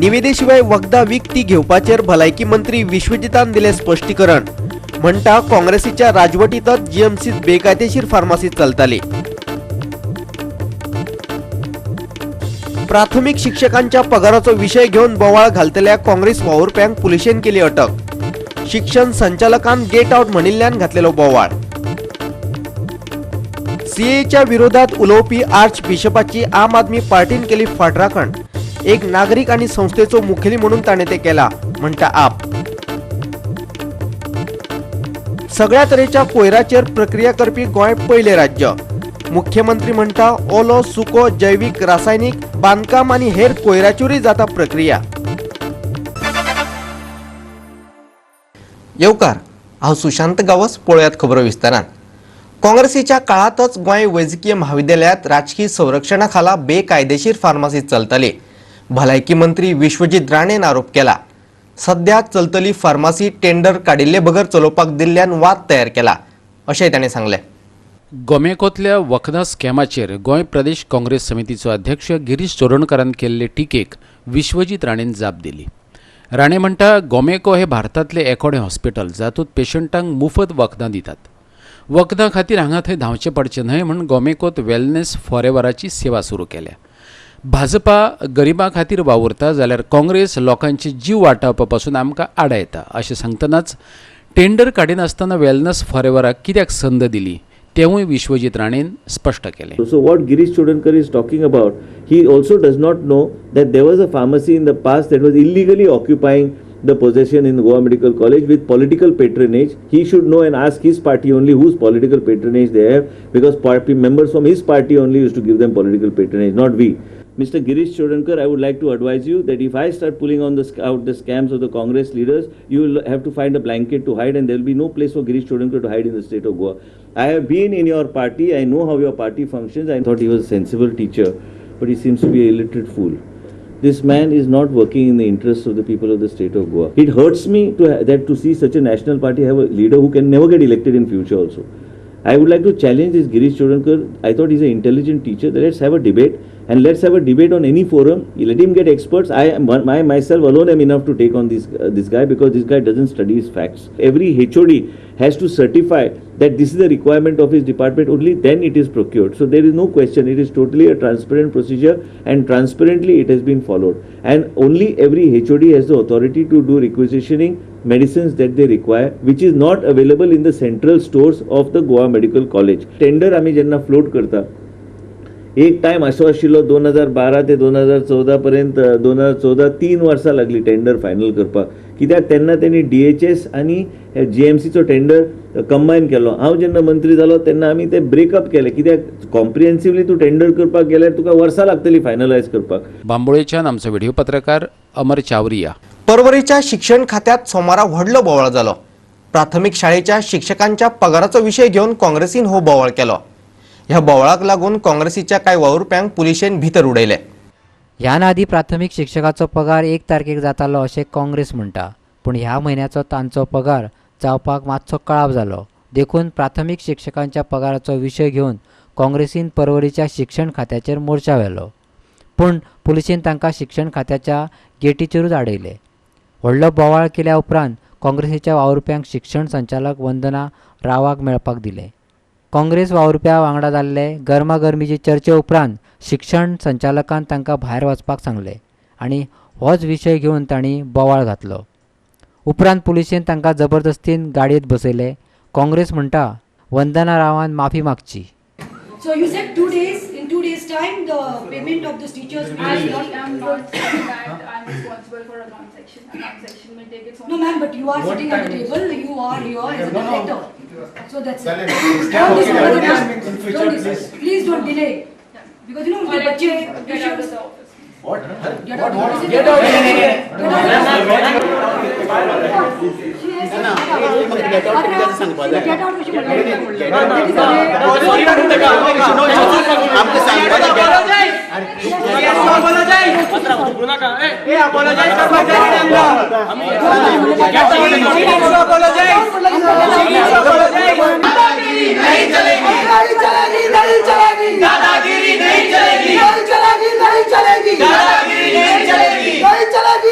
निविदेशिवाय वखदां विकती घेवपाचेर भलायकी मंत्री विश्वजितान दिले स्पश्टीकरण. म्हणटा काँग्रेसीच्या राजवटींतच जीएमसीत बेकायदेशीर फार्मासी चलताली. प्राथमिक शिक्षकांच्या पगाराचो विषय घेऊन बोवाळ घालतल्या काँग्रेस वावुरप्यांक पुलिशेन केली अटक. शिक्षण संचालकान गेट आउट म्हणिल्ल्यान घातलेलो बोवाळ. सीएच्या विरोधात उलोवपी आर्च बिशपाची आम आदमी पार्टीन केली फाटराखण. एक नागरिक आणि संस्थेचो मुखेली म्हणून ताणें ते केला, म्हणटा आप. सगळ्या तरेच्या कोयराचेर प्रक्रिया करपी गोंय पयले राज्य. मुख्यमंत्री म्हणटा ओलो सुको जैविक रासायनिक बांदकाम आणि हेर कोयराचेरूय जाता प्रक्रिया. येवकार, हांव सुशांत गावस. पळयात खबरो विस्तारान. काँग्रेसीच्या काळातच गोंय वैजकीय महाविद्यालयात राजकीय संरक्षणा खाला बेकायदेशीर फार्मासी चलताली. भलायकी मंत्री विश्वजीत राणेन आरोप केला. सध्या चलतली फार्मासी टेंडर काडिल्ले बगर चलोवपाक दिल्ल्यान वाद तयार केला, अशेंय ताणें सांगलें. गोमेकोतल्या वखदां स्कॅमाचेर गोंय प्रदेश काँग्रेस समितीचो अध्यक्ष गिरीश चोडणकरान केल्ले टिकेक विश्वजीत राणेन जाप दिली. राणे म्हणटा गोमेको हे भारतांतले एकोडें हॉस्पिटल जातूंत पेशंटांक मुफत वखदां दितात. वखदां खातीर हांगा थंय धांवचें पडचें न्हय म्हूण गोमेकोत वेलनेस फॉरएव्हराची सेवा सुरू केल्या. भाजपा गरिबां खातीर वावुरता जाल्यार काँग्रेस लोकांचे जीव वाटावपा पासून आमकां आडा येता अशें सांगतनाच टेंडर काडिनासतना वेलनेस फॉरएव्हराक कित्याक संद दिली तेवूय विश्वजीत राणेन स्पश्ट केलें. So what Girish Chodankar is talking about, he also does not know that there was a pharmacy in the past that was illegally occupying the possession in Goa Medical College with political patronage. He should know and ask his party only whose political patronage they have, because party members from his party only used to give them political patronage, not we. Mr. Girish Chodankar, I would like to advise you that if I start pulling on out the scams of the Congress leaders, you will have to find a blanket to hide, and there will be no place for Girish Chodankar to hide in the state of Goa. I have been in your party. I know how your party functions. I thought he was a sensible teacher, but he seems to be an illiterate fool. This man is not working in the interests of the people of the state of Goa. It hurts me to see such a national party have a leader who can never get elected in future also. I would like to challenge this Girish Chodankar. I thought he's an intelligent teacher. Let's have a debate, and let's have a debate on any forum. Let him get experts. I myself alone am enough to take on this guy, because this guy doesn't study his facts. Every HOD has to certify that this is the requirement of his department. Only then it is procured. So there is no question. It is totally a transparent procedure, and transparently it has been followed. And only every HOD has the authority to do requisitioning medicines that they require, which is not available in the central stores of the Goa Medical College. Tender आम्ही जेन्ना float करता, एक time असो आशिल्लो 2012 ते 2014 पर्यंत, 2014 3 वर्सां लागली टेंडर फायनल करपाक. कित्याक तेन्ना त्यांनी DHS आणि GMCचो टेंडर कंबायन केलो. हांव जेन्ना मंत्री जालो तेन्ना आमी ते ब्रेकअप केले, कित्याक कॉम्प्रिहेन्सिवली तूं टेंडर करपाक गेल्यार तुका वर्सां लागतली फायनलायज करपाक. बांबोळेच्यान आमचो व्हिडिओ पत्रकार अमर चावरिया. परवरीच्या शिक्षण खात्यात सोमारा व्हडलो बोवाळ जालो. प्राथमिक शाळेच्या शिक्षकांच्या पगाराचो विषय घेऊन काँग्रेसीन हो बोवाळ केलो. ह्या बोवाळाक लागून काँग्रेसीच्या कांय वावुरप्यांक पुलिशेन भितर उडयले. ह्या आदी प्राथमीक शिक्षकाचो पगार 1 तारखेक जातालो अशें काँग्रेस म्हणटा, पूण ह्या म्हयन्याचो तांचो पगार जावपाक मातसो कळाव जालो. देखून प्राथमीक शिक्षकांच्या पगाराचो विशय घेवन काँग्रेसीन परवरीच्या शिक्षण खात्याचेर मोर्चा व्हेलो, पूण पुलिशेन तांकां शिक्षण खात्याच्या गेटीचेरूच आडयले. व्हडलो बोवाळ केल्या उपरांत काँग्रेसीच्या वावुरप्यांक शिक्षण संचालक वंदना रावाक मेळपाक दिले. काँग्रेस वावुरप्या वांगडा जाल्ले गरमागरमीचे चर्चे उपरांत शिक्षण संचालकान तांकां भायर वचपाक सांगले आनी होच विशय घेवन तांणी बोवाळ घातलो. उपरांत पुलिशेन तांकां जबरदस्तीन गाडयेंत बसयले. काँग्रेस म्हणटा वंदना रावान माफी मागची. So you said 2 days. In 2 days' time, the payment of the teachers will be done. I am not saying that I am responsible for account section. Account section will take its own. No, ma'am, but you are sitting at the table. You are here as a director. So that's it. Please don't delay. Because you know, the Get bache out of the office. Get out. Get दादागिरी नहीं चलेगी, नहीं चलेगी, दादागिरी नहीं चलेगी, नहीं चलेगी।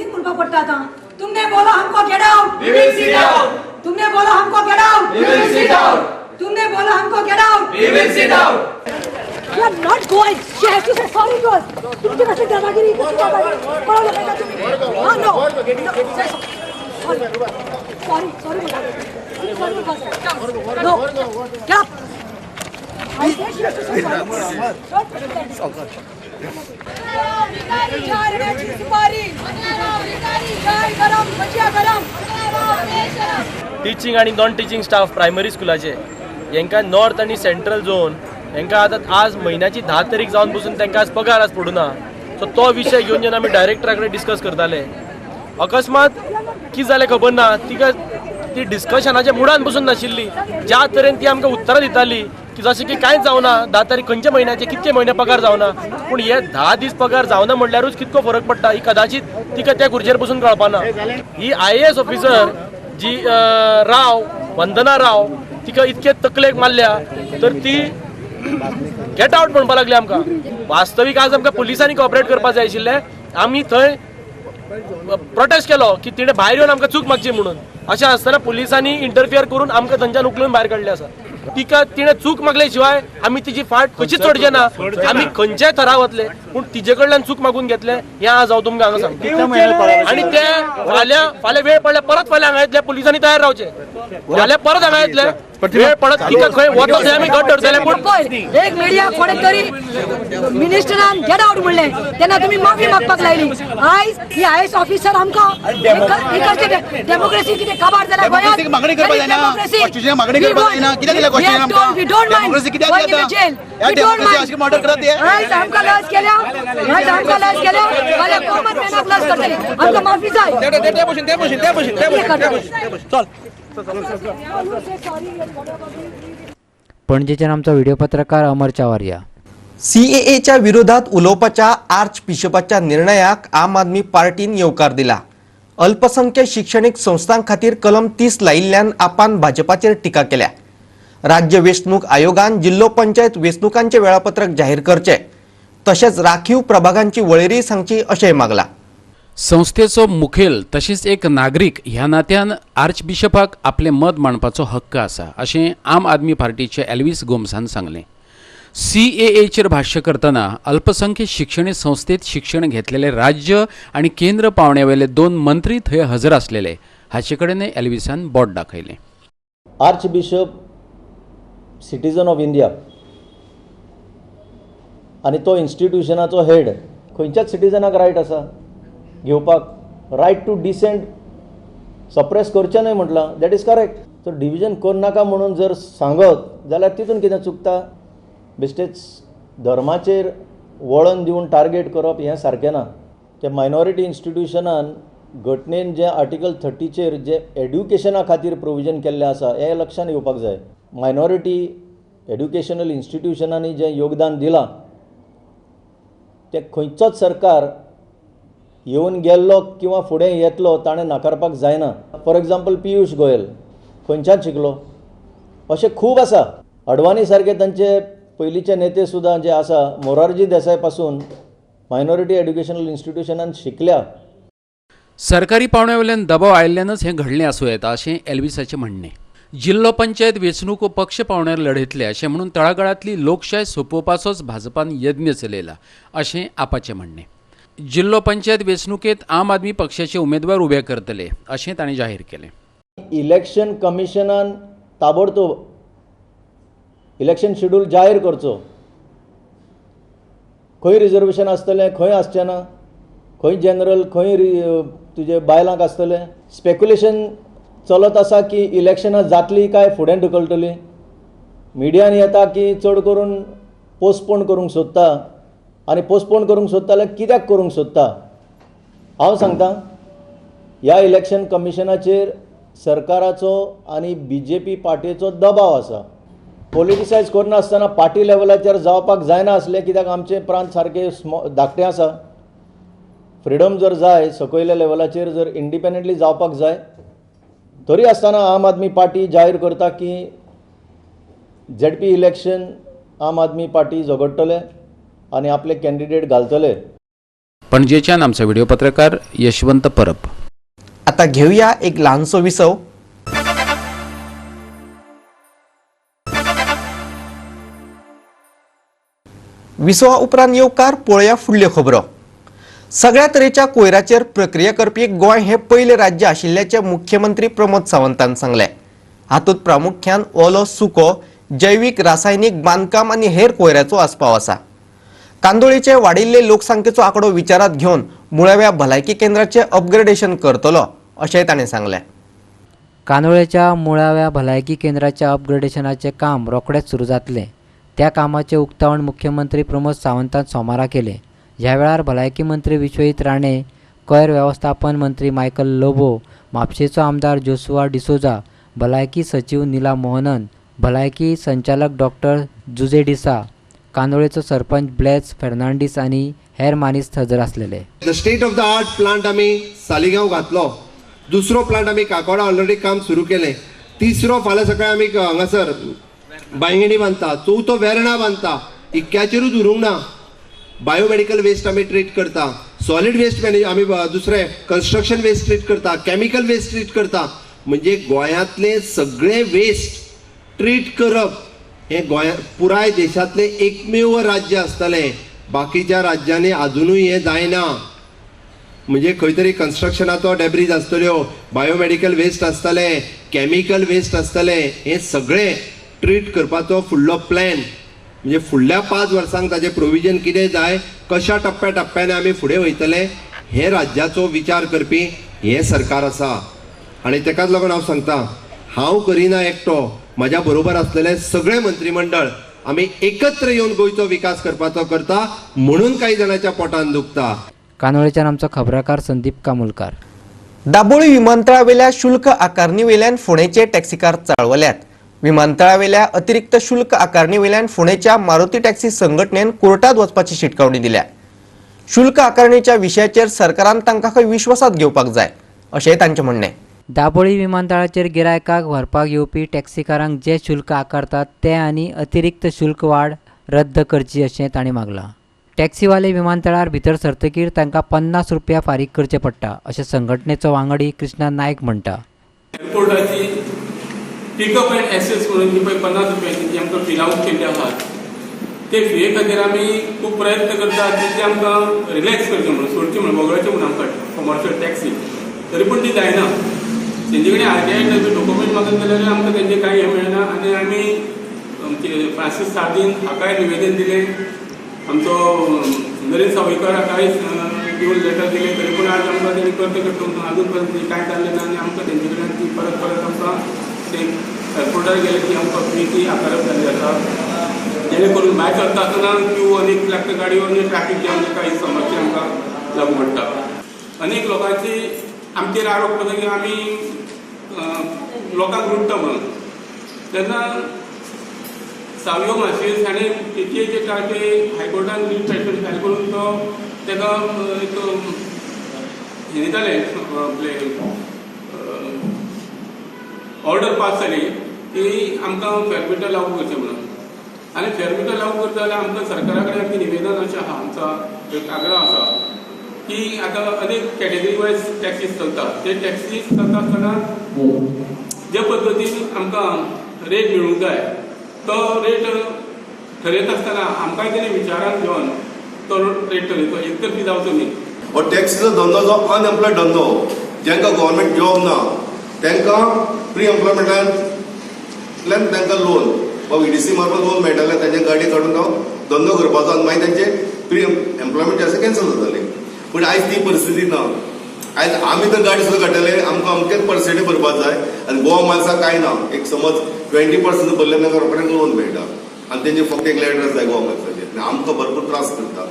कित म्हणपा पडटा आतां तुमने बोला हमको get out we will sit out तुमने बोला हमको get out we will sit out तुमने बोला हमको get out we will sit out You are not going. She has to say sorry to us. तुमची कशी दादागिरी कशी दादागिरी पळवलं पाहिजे तुम्ही हा no sorry sorry sorry no get up. I said she has to say sorry. Don't put that. चाय रण्याची सुपारी चाय गरम भजिया गरम टिचींग आणि नॉन टिचींग स्टाफ प्रायमरी स्कुलाचे हांकां नॉर्थ आणि सेंट्रल झोन हांकां आतां आज म्हयन्याची 10 तारीख जावन पसून तांकां आज पगार आज पडूना. सो तो विशय घेवन जेन्ना आमी डायरेक्टरा कडेन डिस्कस करताले अकस्मात कितें जालें खबर ना तिका ती डिस्कशनाच्या मुडान बसून नाशिल्ली. ज्या तरेन ती आमकां उतरां दिताली की जशें की कांयच जावना 10 तारीख खंयचे म्हयन्याचे कितके म्हयने पगार जावना पूण हे 10 दीस पगार जावना म्हणल्यारूच कितको फरक पडटा ही कदाचित तिका त्या खुर्चेर बसून कळपाना. ही IAS ऑफिसर जी राव वंदना राव तिका इतके तकलेक मारल्या तर ती गेट आउट म्हणपा लागली आमकां. वास्तवीक आज आमकां पुलिसांनी कॉपरेट करपाक जाय आशिल्लें. आमी थंय प्रोटेस्ट केलो की तिणें भायर येवन आमकां चूक मागची म्हणून. अशें आसतना पुलिसांनी इंटरफियर करून आमकां थंयच्यान उखलून भायर काडले आसा. तिका तिणें चूक मागले शिवाय आमी तिची फाट कशीच सोडचे ना. आमी खंयच्याय थरा वतले पूण तिजे कडल्यान चूक मागून घेतले हें आज हांव तुमकां हांगा सांगता. आनी ते फाल्यां वेळ पडल्यार परत फाल्यां हांगा येतले पुलिसांनी तयार रावचे. फाल्यां परत हांगा येतले वेळ पडत तिका खंय वता थंय आमी घट धरतले. पूण एक मिडिया कोणे तरी मिनिस्टरान गेट आउट म्हणले तेन्ना तुम्ही माफी मागपाक लायली. आयज ही IAS ऑफिसर आमकां इकडचे डेमोक्रेसी कितें काबार जाला गोंयांत मागणी करपाक जायना कॉन्स्टिट्यूशन मागणी करपाक जायना कित्याक दिला कॉन्स्टिट्यूशन आमकां डेमोक्रेसी कित्याक जाता ह्या डेमोक्रेसी अशी मर्डर करत ते आयज आमकां लस केल्या फाल्यां कॉमन मॅनाक लस करतले आमकां माफी जाय. चल पणजेच्यान आमचो व्हिडिओ पत्रकार अमर चावारिया. CAAच्या विरोधात उलोवपाच्या आर्च बिशपाच्या निर्णयाक आम आदमी पार्टीन येवकार दिला. अल्पसंख्य शिक्षणीक संस्थां खातीर कलम 30 लायिल्ल्यान आपान भाजपाचेर टिका केल्या. राज्य वेंचणूक आयोगान जिल्लो पंचायत वेंचणुकांचे वेळापत्रक जाहीर करचे तशेंच राखीव प्रभागांची वळेरी सांगची अशेंय मागला. संस्थेचो मुखेल तशेंच एक नागरीक ह्या नात्यान आर्चबिशपाक आपले मत मांडपाचो हक्क आसा अशें आम आदमी पार्टीचे एल्विस गोम्सान सांगलें. CAAचेर भाश्य करतना अल्पसंख्य शिक्षणीक संस्थेत शिक्षण घेतलेले राज्य आनी केंद्र पावण्यावेले 2 मंत्री थंय हजर आसलेले हाचे कडेन एल्विसान बोट दाखयलें. Arch bishop citizen of India आनी तो इन्स्टिट्युशनाचो हेड खंयच्याच सिटीजनाक रायट आसा घेवपाक रायट टू डिसेंट सप्रेस करचें न्हय म्हटलां. That is correct. तो डिविजन करनाका म्हणून जर सांगत जाल्यार तितून कितें चुकता. बेश्टेच धर्माचेर वळण दिवन टार्गेट करप हें सारकें ना. त्या मायनॉरिटी इन्स्टिट्युशनान घटनेन जे आर्टिकल 30चेर जे एड्युकेशना खातीर प्रोविजन केल्लें आसा हें लक्षांत येवपाक जाय. मायनॉरिटी एड्युकेशनल इन्स्टिट्युशनांनी जें योगदान दिलां तें खंयचोच सरकार येवन गेल्लो किंवा फुडें येतलो ताणें नाकारपाक जायना. फॉर एग्जाम्पल पियुश गोयल खंयच्यान शिकलो अशें खूब आसा. अडवाणी सारके तांचे पयलींचे नेते सुद्दां जे आसा मोरारजी देसाय पासून मायनॉरिटी एड्युकेशनल इन्स्टिट्युशनांत शिकल्या. सरकारी पावण्यावेल्यान दबाव आयिल्ल्यानच हें घडलें आसूं येता अशें एल्विसाचें म्हणणें. जिल्लो पंचायत वेंचणूक पक्ष पावण्यार लढयतले अशें म्हणून तळागाळांतली लोकशाय सोंपोवपाचोच भाजपान यत्न चलयला अशें आपाचें म्हणणें. जिल्लो पंचायत वेंचणुकेंत आम आदमी पक्षाचे उमेदवार उबे करतले अशें तांणी जाहीर केलें. इलेक्शन कमिशनान ताबडतोब इलेक्शन शेड्यूल जाहीर करचो. खंय रिजर्वेशन आसतलें खंय आसचें ना खंय जनरल खंय तुजे बायलांक आसतलें. स्पेक्युलेशन चलत आसा की इलेक्शनां जातली काय फुडें ढकलतली. मिडियान येता की चड करून पोस्टपोन करूंक सोदता आनी पोस्टपोन करूंक सोदता जाल्यार कित्याक करूंक सोदता. हांव सांगतां ह्या इलेक्शन कमिशनाचेर सरकाराचो आनी BJP पार्टीचो दबाव आसा. पॉलिटिसायज करनासतना पार्टी लेवलाचेर जावपाक जायना आसलें कित्याक आमचे प्रांत सारके धाकटे आसा. फ्रिडम जर जाय सकयल्या लेवलाचेर जर इंडिपेंडंटली जावपाक जाय तरी आसतना आम आदमी पार्टी जाहीर करता की ZP इलेक्शन आम आदमी पार्टी झगडटले आनी आपले कॅन्डिडेट घालतले. पणजेच्यान आमचा व्हिडिओ पत्रकार यशवंत परब. आता घेऊया एक लहानसो विसव. विसवा उपरांत येवकार पळया फुडल्यो खबरो. सगळ्या तरेच्या कोयराचेर प्रक्रिया करपी गोंय हे पयले राज्य आशिल्ल्याचे मुख्यमंत्री प्रमोद सावंतान सांगले. हातूंत प्रामुख्यान ओलो, सुको, जैवीक, रासायनिक, बांदकाम आनी हेर कोयऱ्याचो आस्पाव आसा. कांदोळीचे वाडिल्ले लोकसंख्येचो आंकडो विचारात घेवन मुळाव्या भलायकी केंद्राचे अपग्रेडेशन करतलो अशेंय ताणें सांगलें. कांदोळेच्या मुळाव्या भलायकी केंद्राच्या अपग्रेडेशनाचे काम रोखडेच सुरू जातले. त्या कामाचे उक्तावण मुख्यमंत्री प्रमोद सावंतान सोमारा केले. ह्या वेळार भलायकी मंत्री विश्वजीत राणे, कोयर वेवस्थापन मंत्री मायकल लोबो, म्हापशेचो आमदार जोसुआ डिसोजा, भलायकी सचिव नीला मोहनन, भलायकी संचालक डॉक्टर जुजे डिसा, कांदोळेचो सरपंच ब्लेस फेर्नांडीस आनी हेर मानीस हजर आसलेले. The state of the art plant आमी सालिगांव घातलो. दुसरो प्लांट आमी काकोडा ऑलरेडी काम सुरू केले. तिसरो फाल्यां सकाळी आमी हांगासर बांयगणी बांदता. चवथो वेर्णा बांदता. इतक्याचेरूच उरूंक ना. बायोमेडिकल वेस्ट आमी ट्रीट करता. सॉलिड वेस्ट आमी दुसरे कन्स्ट्रक्शन वेस्ट ट्रीट करता. केमिकल वेस्ट ट्रीट करता. म्हणजे गोंयांतले सगळे वेस्ट ट्रीट करप हे पुराय देशांतले एकमेव राज्य आसतलें. बाकीच्या राज्यांनी अजुनूय हे जायना. म्हणजे खंय तरी कन्स्ट्रक्शनाचो डेब्रीज आसतल्यो, बायोमेडिकल वेस्ट आसतले, केमिकल वेस्ट आसतले, हे सगळे ट्रीट करपाचो फुडलो प्लॅन. म्हणजे फुडल्या 5 वर्सांक ताजें प्रोविजन कितें जाय, कशा टप्प्या टप्प्याने आमी फुडें वयतले, हे राज्याचो विचार करपी हे सरकार आसा. आनी तेकाच लागून हांव सांगता, हांव करिना एकटो, म्हज्या बरोबर आसलेले सगळे मंत्रिमंडळ आमी एकत्र येवन गोंयचो विकास करपाचो करता. म्हणून काही जाणांच्या पोटान दुखता. कांदोळेच्यान आमचो खबराकार संदीप कामुलकार. दाबोळी विमानतळावेल्या शुल्क आकारणी वेल्यान फोंडेचे टॅक्सीकार चाळवल्यात. विमानतळावेल्या अतिरिक्त शुल्क आकारणी वेल्यान फोंडेच्या मारुती टॅक्सी संघटनेन कोर्टात वचपाची शिटकावणी दिल्या. शुल्क आकारणीच्या विशयाचेर सरकारान तांकां खंय विश्वासात घेवपाक जाय अशेंय तांचें म्हणणें. दाबोळी विमानतळाचेर गिरायकाक व्हरपाक येवपी टॅक्सीकारांक जे शुल्क आकारतात ते आनी अतिरिक्त शुल्क वाड रद्द करची अशें तांणी मागलां. टॅक्सीवाले विमानतळार भितर सरतकीर तांकां 50 रुपया फारीक करचे पडटा अशें संघटनेचो वांगडी कृष्णा नायक म्हणटा. एअरपोर्टाची पिकअप अँड एक्सेस म्हणून जी पळय 50 रुपयांची जी आमकां फिल आउट केल्ली आहात, ते फिये खातीर आमी खूब प्रयत्न करतात की ते आमकां रिलॅक्स करचें म्हणून, सोडचें म्हणून, वगळचें म्हणून आमकां कमर्शियल टॅक्सी. तरी पूण ती जायना. तेंचे कडेन RTI डॉक्युमेंट मागत जाल्यार आमकां तेंचे कांय हें मेळना. आनी आमी फ्रांसीस सार्दीन हाकाय निवेदन दिलें, आमचो नरेंद्र सावयकार हाकाय दिवन लेटर दिलें. तरी पूण आज आमकां तेणी करता करता अजून पर्यंत कांय जाल्लें ना. आनी आमकां तेंचे कडल्यान ती परत परत आमकां ते एअरपोर्टार गेले की आमकां फ्री ती आकारप जाल्ली आसा. जेणे करून भायर सरता आसतना क्यू अनेक लागता गाडयो आनी ट्रॅफीक जॅम काही समस्या आमकां लागू पडटा. अनेक लोकांची आमचेर आरोप करता की आमी लोकांक लुटता म्हणून. तेन्ना सावयो मार्शेस हाणें 88 तारखे हायकोर्टान लीव पेटिशन फायल करून तो ताका एक हें दितालें, आपले ऑर्डर पास जाली की आमकां फेरमिटर लागू करचें म्हणून. आनी फेरमिटर लागू करता जाल्यार आमकां सरकारा कडेन आमचें निवेदन अशें आहा, आमचा एक आग्रह आसा की आतां अनेक कॅटेगरी वायज टॅक्सीस चलता. ते टॅक्सीस चलता आसतना जे पद्दतीन आमकां रेट मेळूंक जाय तो रेट ठरयता आसतना आमकांय तेणी विचारांत घेवन तो रेट ठरयतो. एकतर्फी जावचो न्ही. हो टॅक्सीचो धंदो जो अनएम्प्लॉयड धंदो, जांकां गव्हर्मेंट जॉब ना तांकां प्री एम्प्लॉयमेंटांतल्यान तांकां लोन वा EDC मार्फत लोन मेळटालें. तांचे गाडी काडून तो धंदो करपाचो आनी मागीर तांचे प्री एम्प्लॉयमेंट जे आसा कॅन्सल जातालें. पूण आयज ती परिस्थिती ना. आयज आमी तर गाडी सुद्दां काडटले, आमकां अमकेच पर्सेंटेज भरपाक जाय आनी गोवा मायल्साक कांय ना. एक समज 20% भरले तांकां रोखडेंच लोन मेळटा आनी तेंचे फक्त एक लॅटर जाय गोवा मायल्साचेर. आमकां भरपूर त्रास करता.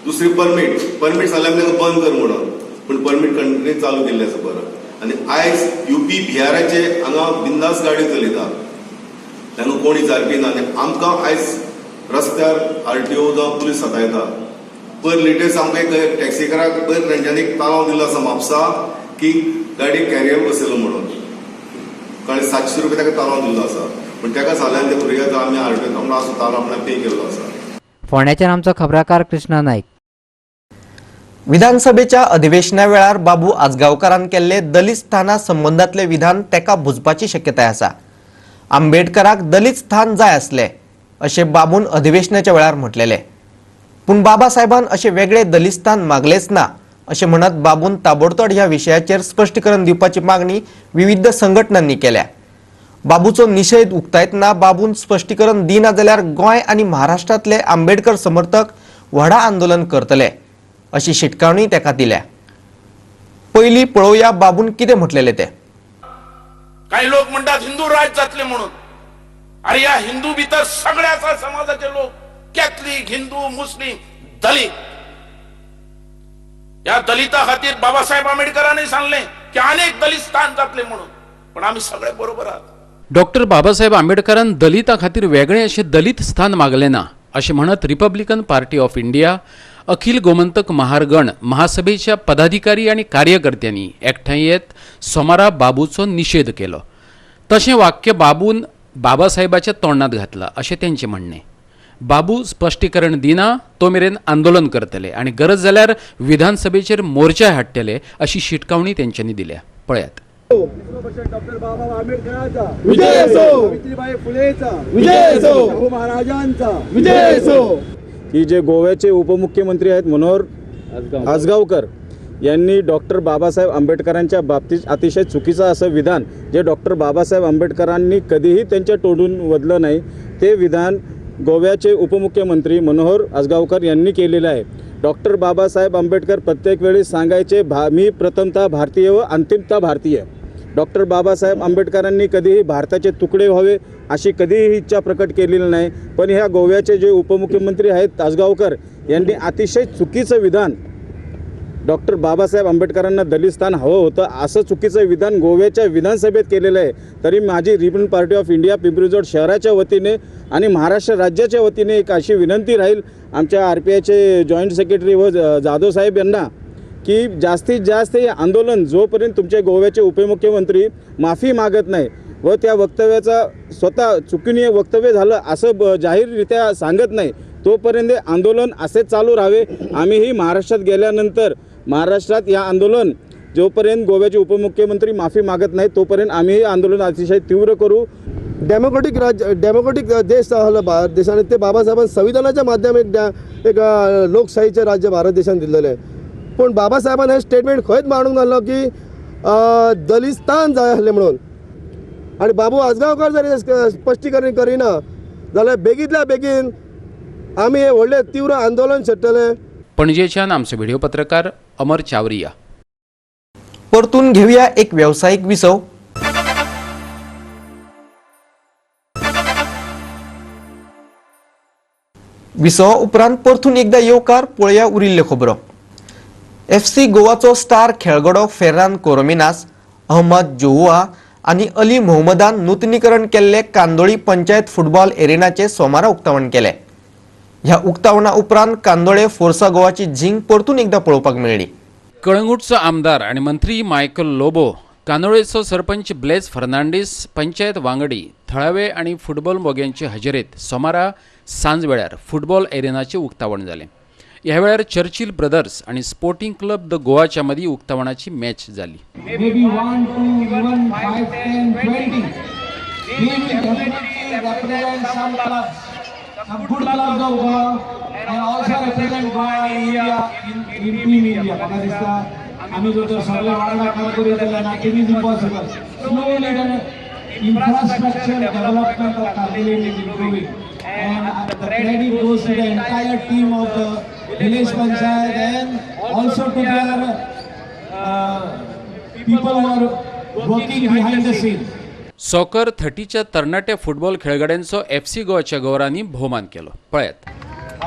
दुसरी परमीट जाल्यार तांकां बंद कर म्हणून, पूण परमीट कंटिन्यू चालू केल्लें आसा बरो. आनी आयज UP बिहाराचे हांगा बिंदास गाडी चलयता, तांकां कोण विचारपी ना. आनी आमकां आयज रस्त्यार RTO जावं पुलीस सतायता. पर लेटेस्ट आमकां एक टॅक्सीकाराक पयर तेंच्यांनी एक ताळो दिलो आसा म्हापसा की गाडी कॅरियर बसयलो म्हणून. कळ्ळें, 700 रुपया ताका ताळो दिल्लो आसा. पूण ताका सांगल्यार ते भुरग्याचो आमी RTO आमकां असो ताळो आपणाक पे केल्लो आसा. फोंड्याच्यान आमचो खबराकार कृष्णा नायक. विधानसभेच्या अधिवेशना वेळार बाबू आजगावकारान केल्ले दलित स्थाना संबंधातले विधान तेका भुजपाची शक्यताय आसा. आंबेडकराक दलित स्थान जाय असले अशे बाबून अधिवेशनाच्या वेळार म्हटलेले. पूण बाबासाहेबान अशे वेगळे दलित स्थान मागलेच ना अशे म्हणत बाबून ताबडतोड ह्या विशयाचेर स्पष्टीकरण दिवपाची मागणी विविध संघटनांनी केल्या. बाबूचो निषेध उक्तायतना बाबून स्पष्टीकरण दिना जाल्यार गोंय आनी महाराष्ट्रातले आंबेडकर समर्थक व्हडा आंदोलन करतले अशी शिटकावणी तेका दिल्या. पहिली पळोवया बाबून कितें म्हटलेले ते. काही लोक म्हणतात हिंदू राज जातले म्हणून. अरे या हिंदू भितर सगळ्या समाजाचे लोक, कॅथलिक, हिंदू, मुस्लिम, दलित, या दलिता खातीर बाबासाहेब आंबेडकरांनी सांगले की अनेक दलित स्थान जातले म्हणून. पण आम्ही सगळे बरोबर आहात. डॉक्टर बाबासाहेब आंबेडकरान दलिता खातीर वेगळे असे दलित स्थान मागले ना असे म्हणत रिपब्लिकन पार्टी ऑफ इंडिया, अखिल गोमंतक महारगण महासभेच्या पदाधिकारी आणि कार्यकर्त्यांनी एकठांय येत सोमारा बाबूचो निषेध केलो. तशें वाक्य बाबून बाबासाहेबाच्या तोंडात घातला असे त्यांचे म्हणणे. बाबू स्पष्टीकरण दिना तो मेरेन आंदोलन करतले आणि गरज जाल्यार विधानसभेचेर मोर्चा हाडटले अशी शिटकावणी त्यांच्यांनी दिल्या. पळयात. डॉक्टर बाबासाहेब आंबेडकरांचा विजय असो, सावित्रीबाई फुलेचा विजय असो, शाहू महाराजांचा विजय असो. की जे गोव्याचे उपमुख्यमंत्री आहेत मनोहर आजगावकर यांनी डॉक्टर बाबासाहेब आंबेडकरांच्या बाबतीत अतिशय चुकीचं असं विधान, जे डॉक्टर बाबासाहेब आंबेडकरांनी कधीही त्यांच्या तोंडून वदलं नाही, ते विधान गोव्याचे उपमुख्यमंत्री मनोहर आजगावकर यांनी केलेलं आहे. डॉक्टर बाबासाहेब आंबेडकर प्रत्येक वेळी सांगायचे मी प्रथमतः भारतीय व अंतिमतः भारतीय. डॉक्टर बाबासाहेब आंबेडकरांनी कधीही भारताचे तुकडे व्हावे अशी कधीही इच्छा प्रकट केलेली नाही. पण ह्या गोव्याचे जे उपमुख्यमंत्री आहेत आजगावकर यांनी अतिशय चुकीचं विधान, डॉक्टर बाबासाहेब आंबेडकरांना दलित स्थान हवं होतं असं चुकीचं विधान गोव्याच्या विधानसभेत केलेलं आहे. तरी माझी Republican party of India Pimpri शहराच्या वतीने आणि महाराष्ट्र राज्याच्या वतीने एक अशी विनंती राहील आमच्या RPIचे जॉईंट सेक्रेटरी व जाधव साहेब यांना की जास्तीत जास्त हे आंदोलन जोपर्यंत तुमचे गोव्याचे उपमुख्यमंत्री माफी मागत नाही व त्या वक्तव्याचा स्वतः चुकीने वक्तव्य झालं असं जाहीररित्या सांगत नाही तोपर्यंत आंदोलन असेच चालू राहावे. आम्हीही महाराष्ट्रात गेल्यानंतर महाराष्ट्रात या आंदोलन जोपर्यंत गोव्याचे उपमुख्यमंत्री माफी मागत नाही तोपर्यंत आम्ही आंदोलन अतिशय तीव्र करू. डेमोक्रेटिक देश भारत देशाने ते बाबासाहेबांनी संविधानाच्या माध्यमात एक लोकशाहीचे राज्य भारत देशाने दिलेले आहे. पण बाबासाहेबांनी हे स्टेटमेंट खंयच मांडून घातलं की दलित स्थान जाय आसलें म्हणून. आणि बाबू आजगावकर जरी स्पश्टीकरण करिना जाल्यार बेगींतल्या बेगीन आम्ही हे व्हडले तीव्र आंदोलन छेडटले. पणजेच्यान आमचे व्हिडिओ पत्रकार अमर चावरिया. परतून घेऊया एक व्यावसायिक विसव. विसवा उपरांत परतून एकदा येवकार पळया उरिल्ल्यो खबरो. FC गोवाचो स्टार खेळगडो फेर्रान कोरोमिनास, अहमद जोहुआ आनी अली मोहम्मदान नूतनीकरण केल्ले कांदोळी पंचायत फुटबॉल एरेनाचे सोमारा उक्तावण केले. ह्या उक्तावणा उपरांत कांदोळे फोर्सा गोवाची झिंग परतून एकदा पळोवपाक मेळ्ळी. कळंगूटचो आमदार आणि मंत्री मायकल लोबो, कांदोळेचो सरपंच ब्लेस फर्नांडीस, पंचायत वांगडी, थळावे आणि फुटबॉल मोग्यांचे हजेरेत सोमारा सांज वेळार फुटबॉल एरेनाचे उक्तावण जाले. ह्या वेळार चर्चिल ब्रदर्स आणि स्पोर्टिंग क्लब द गोवाच्या मदीं उक्तावणाची मॅच जाली. infrastructure development of Kandoli is improving, and the credit goes to the entire team of the village panchayat and also to their people who are working behind the scene. सॉकर 30च्या तरणाट्या football खेळगड्यांचो FC गोवाच्या गौरांनी भोवमान केलो. पळयात.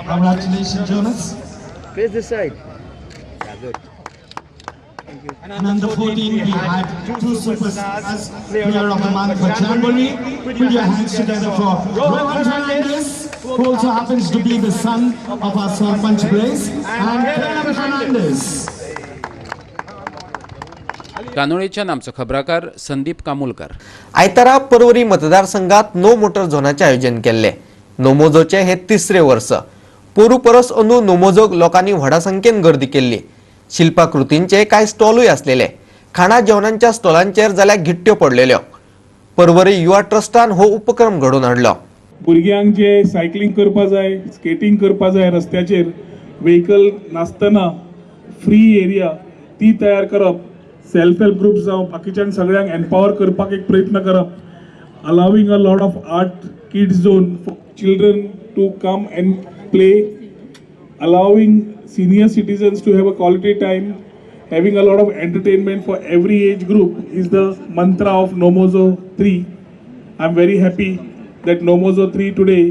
Congratulations, Jonas. Face this side. And under 14, we had two superstars, player of the month for January. Put your hands together for Rohan Fernandez, who also happens to be the son of our Sarpanch Blaze, and Rohan Fernandez. कानोळेच्या आमचो खबराकार संदीप कामुलकर. आयतारा परवरी मतदारसंघात no motor झोनाचे आयोजन केले. नोमोजोचे हे 3रे वर्स. पोरू परस अंदू नोमोजोक लोकांनी व्हडा संख्येन गर्दी केल्ली. शिल्पाकृतींचे कांय स्टॉलूय आसलेले. खाणा जेवणांच्या स्टॉलांचेर जाल्यार गिट्ट्यो पडलेल्यो. परवरी युवा ट्रस्टान हो उपक्रम घडोवन हाडलो. भुरग्यांक जे सायकलिंग करपा जाय, स्केटिंग करपा जाय, रस्त्याचेर व्हेकल नासतना फ्री एरिया ती तयार करप, सेल्फ हेल्प ग्रुप्स जावं बाकीच्यान सगळ्यांक एम्पावर करपाक एक प्रयत्न करप, allowing a lot of art kids zone for children to come and play, allowing senior citizens to have a quality time, having a lot of entertainment for every age group is the mantra of Nomozo 3. I'm very happy that Nomozo 3 today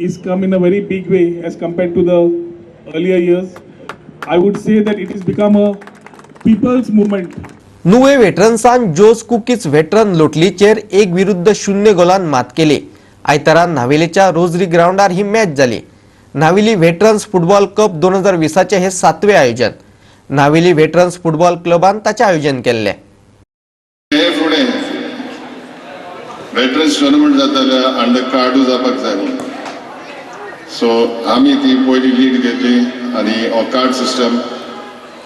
is come in a very big way as compared to the earlier years. I would say that it has become a people's movement. Nuvem वेटरन्सान Jose कुकीज veteran लोटलीचेर 1-0 गोलान मात केली. आयतारा नावेलीच्या rosary ग्राउंडार ही match जाली. Navelim veterans football cup 2020 हे 7वें आयोजन. नावेली वेटरन्स फुटबॉल क्लबान ताचे आयोजन केल्ले. हे फुडें वेटरन्स टुर्नामेंट जाताले अंडर कार्डू जावपाक जाय म्हणून, सो आमी ती पयली लीड घेतली आनी हो कार्ड सिस्टम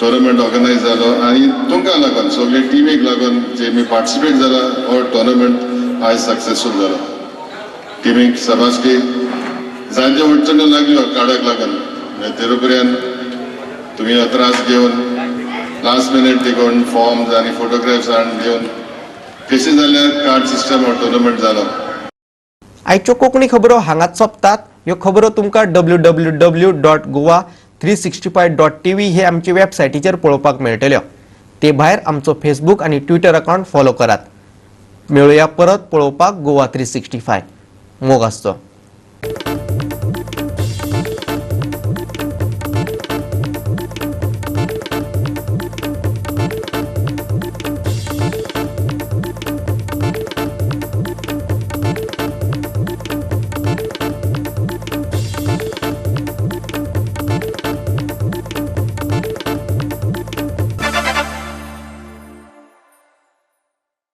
टुर्नामेंट ऑर्गनायज जालो आनी तुमकां लागून सगळे टिमीक लागून जे मी पार्टिसिपेट जाला हो टुर्नामेंट आयज सक्सेसफूल जालो. टिमीक सबासकी जांचे अडचणी लागल्यो कार्डाक लागून तेरुपर्यंत तुम्ही त्रास घेवन लास्ट मिनिट देखून फॉर्म्स आनी फोटोग्राफ्स घेवन कशें जाल्यार कार्ड सिस्टम हो टुर्नामेंट जालो. आयच्यो कोंकणी खबरो हांगाच सोंपतात. ह्यो खबरो तुमकां www.goa365.tv हे आमचे वेबसायटीचेर पळोवपाक मेळटल्यो. ते भायर आमचो फेसबूक आनी ट्विटर अकाउंट फॉलो करात. मेळुया परत पळोवपाक गोवा 365. मोग आसचो.